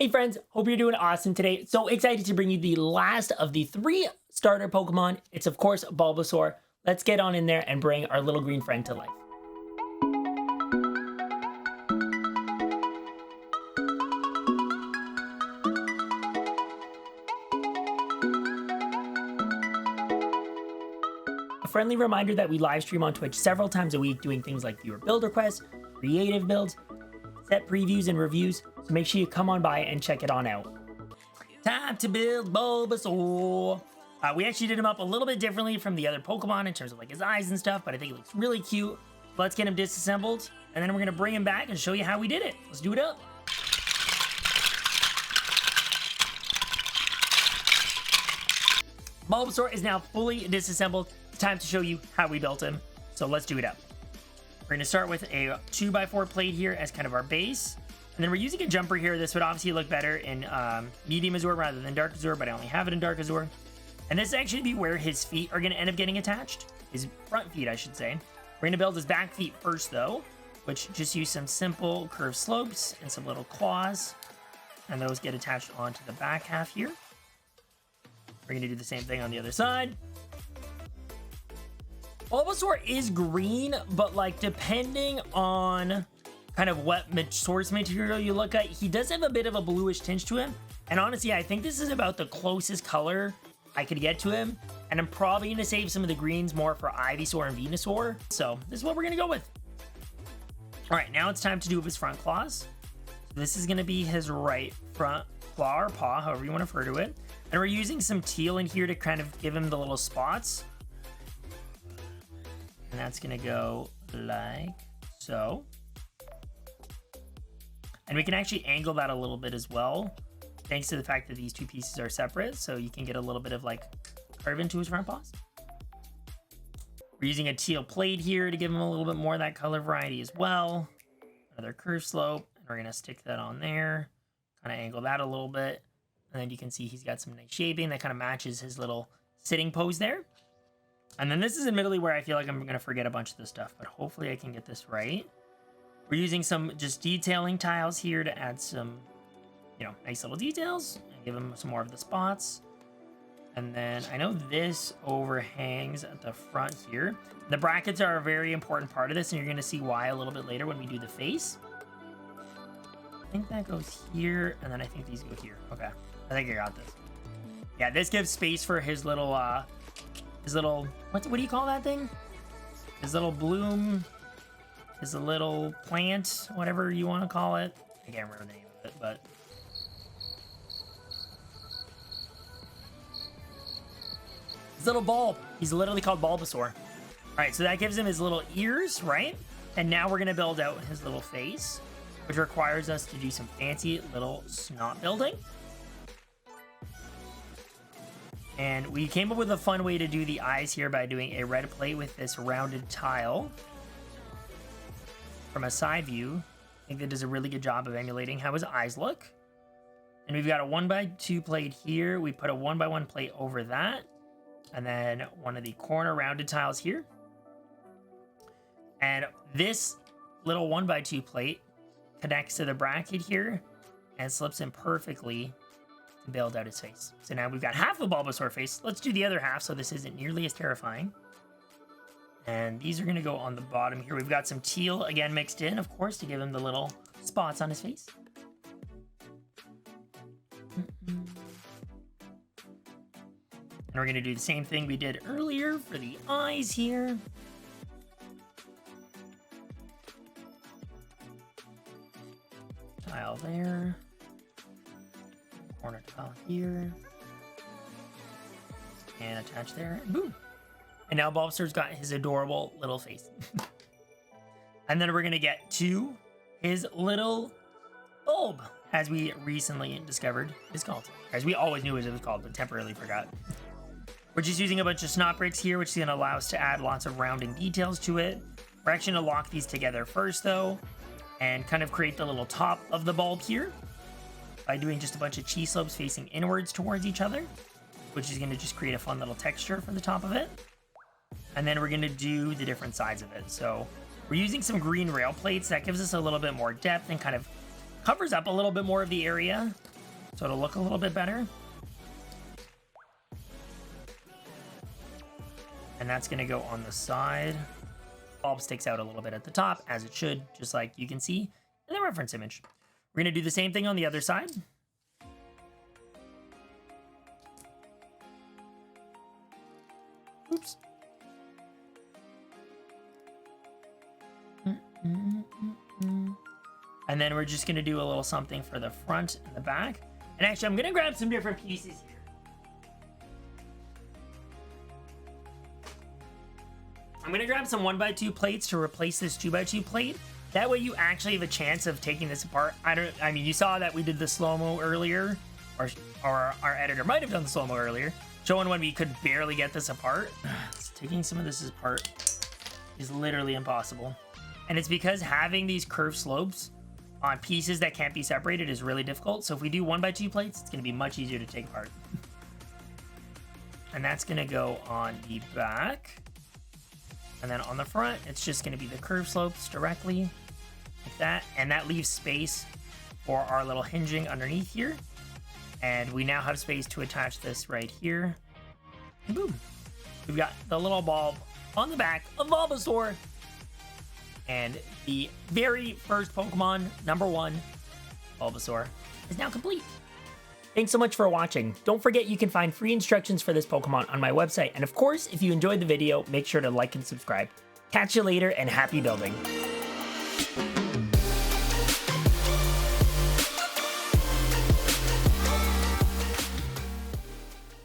Hey friends, hope you're doing awesome today. So excited to bring you the last of the 3 starter Pokemon. It's of course Bulbasaur. Let's get on in there and bring our little green friend to life. A friendly reminder that we live stream on Twitch several times a week doing things like viewer build requests, creative builds, set previews and reviews, so make sure you come on by and check it on out. Time to build Bulbasaur. We actually did him up a little bit differently from the other Pokemon in terms of like his eyes and stuff, but I think he looks really cute. Let's get him disassembled, and then we're gonna bring him back and show you how we did it. Let's do it up. Bulbasaur is now fully disassembled. It's time to show you how we built him. So let's do it up. We're gonna start with a 2x4 plate here as kind of our base. And then we're using a jumper here. This would obviously look better in medium Azure rather than dark Azure, but I only have it in dark Azure. And this is actually be where his feet are gonna end up getting attached. His front feet, I should say. We're gonna build his back feet first though, which just use some simple curved slopes and some little claws. And those get attached onto the back half here. We're gonna do the same thing on the other side. Bulbasaur is green, but like depending on kind of what source material you look at, he does have a bit of a bluish tinge to him. And honestly, I think this is about the closest color I could get to him. And I'm probably gonna save some of the greens more for Ivysaur and Venusaur. So this is what we're gonna go with. All right, now it's time to do his front claws. This is gonna be his right front claw or paw, however you wanna refer to it. And we're using some teal in here to kind of give him the little spots. And that's gonna go like so. And we can actually angle that a little bit as well, thanks to the fact that these two pieces are separate, so you can get a little bit of like curve into his front paws. We're using a teal plate here to give him a little bit more of that color variety as well. Another curve slope, and we're gonna stick that on there, kind of angle that a little bit, and then you can see he's got some nice shaping that kind of matches his little sitting pose there. And then this is admittedly where I feel like I'm gonna forget a bunch of this stuff, but hopefully I can get this right. We're using some just detailing tiles here to add some, you know, nice little details and give them some more of the spots. And then I know this overhangs at the front here. The brackets are a very important part of this, and you're going to see why a little bit later when we do the face. I think that goes here, and then I think these go here. Okay, I think I got this. Yeah, this gives space for his little, what do you call that thing? His little bloom. Is a little plant, whatever you want to call it. I can't remember the name of it, but his little bulb. He's literally called Bulbasaur. All right, so that gives him his little ears, right? And now we're gonna build out his little face, which requires us to do some fancy little snot building. And we came up with a fun way to do the eyes here by doing a red plate with this rounded tile. From a side view, I think that does a really good job of emulating how his eyes look. And we've got a 1x2 plate here. We put a 1x1 plate over that. And then one of the corner rounded tiles here. And this little 1x2 plate connects to the bracket here and slips in perfectly to build out his face. So now we've got half the Bulbasaur face. Let's do the other half so this isn't nearly as terrifying. And these are going to go on the bottom here. We've got some teal, again, mixed in, of course, to give him the little spots on his face. And we're going to do the same thing we did earlier for the eyes here. Tile there. Corner tile here. And attach there. And boom. And now Bulbasaur's got his adorable little face. And then we're going to get to his little bulb, as we recently discovered is called. As we always knew as it was called, but temporarily forgot. We're just using a bunch of snot bricks here, which is going to allow us to add lots of rounding details to it. We're actually going to lock these together first, though, and kind of create the little top of the bulb here by doing just a bunch of cheese slopes facing inwards towards each other, which is going to just create a fun little texture for the top of it. And then we're going to do the different sides of it. So we're using some green rail plates. That gives us a little bit more depth and kind of covers up a little bit more of the area. so it'll look a little bit better. And that's going to go on the side. Bulb sticks out a little bit at the top, as it should, just like you can see in the reference image. We're going to do the same thing on the other side. Oops. And then we're just going to do a little something for the front and the back. And actually, I'm going to grab some different pieces here. I'm going to grab some 1x2 plates to replace this 2x2 plate. That way you actually have a chance of taking this apart. I mean, you saw that we did the slow-mo earlier, or our editor might have done the slow-mo earlier, showing when we could barely get this apart. Taking some of this apart is literally impossible. And it's because having these curved slopes on pieces that can't be separated is really difficult. So if we do 1x2 plates, it's going to be much easier to take apart. And that's going to go on the back. And then on the front, it's just going to be the curved slopes directly like that. And that leaves space for our little hinging underneath here. And we now have space to attach this right here. And boom. We've got the little bulb on the back of Bulbasaur. And the very first Pokemon, number 1, Bulbasaur, is now complete. Thanks so much for watching. Don't forget you can find free instructions for this Pokemon on my website. And of course, if you enjoyed the video, make sure to like and subscribe. Catch you later and happy building.